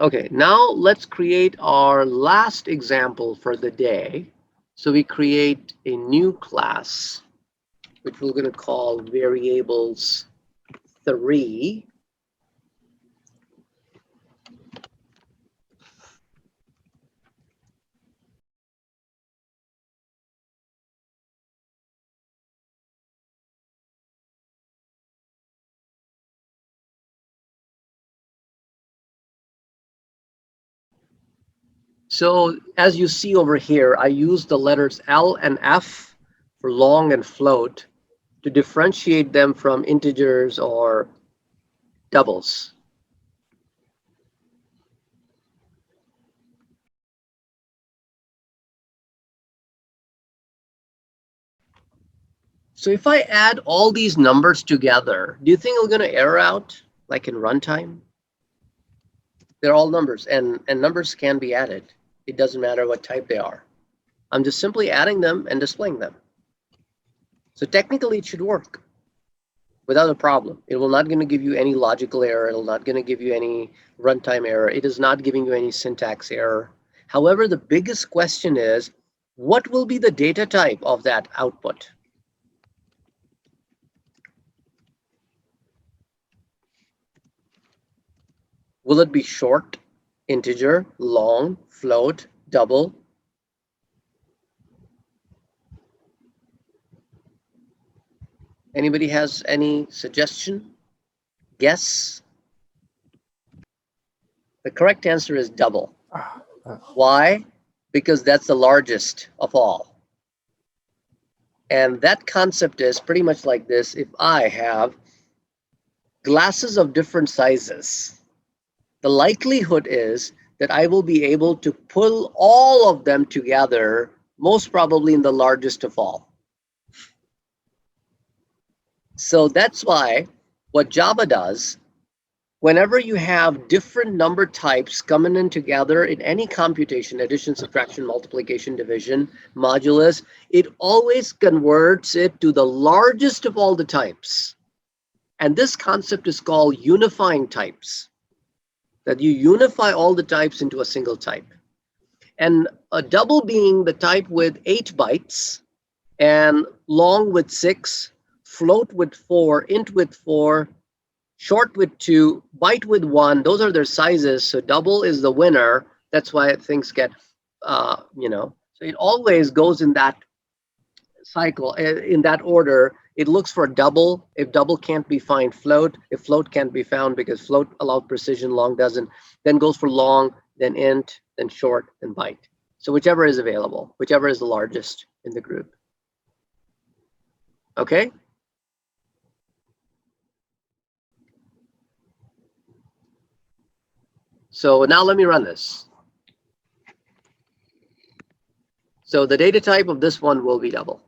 Okay, now let's create our last example for the day. So we create a new class, which we're going to call variables 3. So as you see over here, I use the letters L and F for long and float to differentiate them from integers or doubles. So if I add all these numbers together, do you think it's going to error out like in runtime? They're all numbers, and numbers can be added. It doesn't matter what type they are. I'm just simply adding them and displaying them. So technically it should work without a problem. It will not going to give you any logical error. It'll not going to give you any runtime error. It is not giving you any syntax error. However, the biggest question is, what will be the data type of that output? Will it be short, integer, long, float, double? Anybody has any suggestion? Guess? The correct answer is double. Why? Because that's the largest of all. And that concept is pretty much like this. If I have glasses of different sizes, the likelihood is that I will be able to pull all of them together, most probably in the largest of all. So that's why what Java does, whenever you have different number types coming in together in any computation, addition, subtraction, multiplication, division, modulus, it always converts it to the largest of all the types. And this concept is called unifying types, that you unify all the types into a single type. And a double being the type with 8 bytes, and long with 6, float with 4, int with 4, short with 2, byte with 1. Those are their sizes. So double is the winner. That's why things get, so it always goes in that cycle, in that order. It looks for double. If double can't be found, float. If float can't be found because float allows precision, long doesn't, then goes for long, then int, then short, then byte. So whichever is available, whichever is the largest in the group. Okay? So now let me run this. So the data type of this one will be double.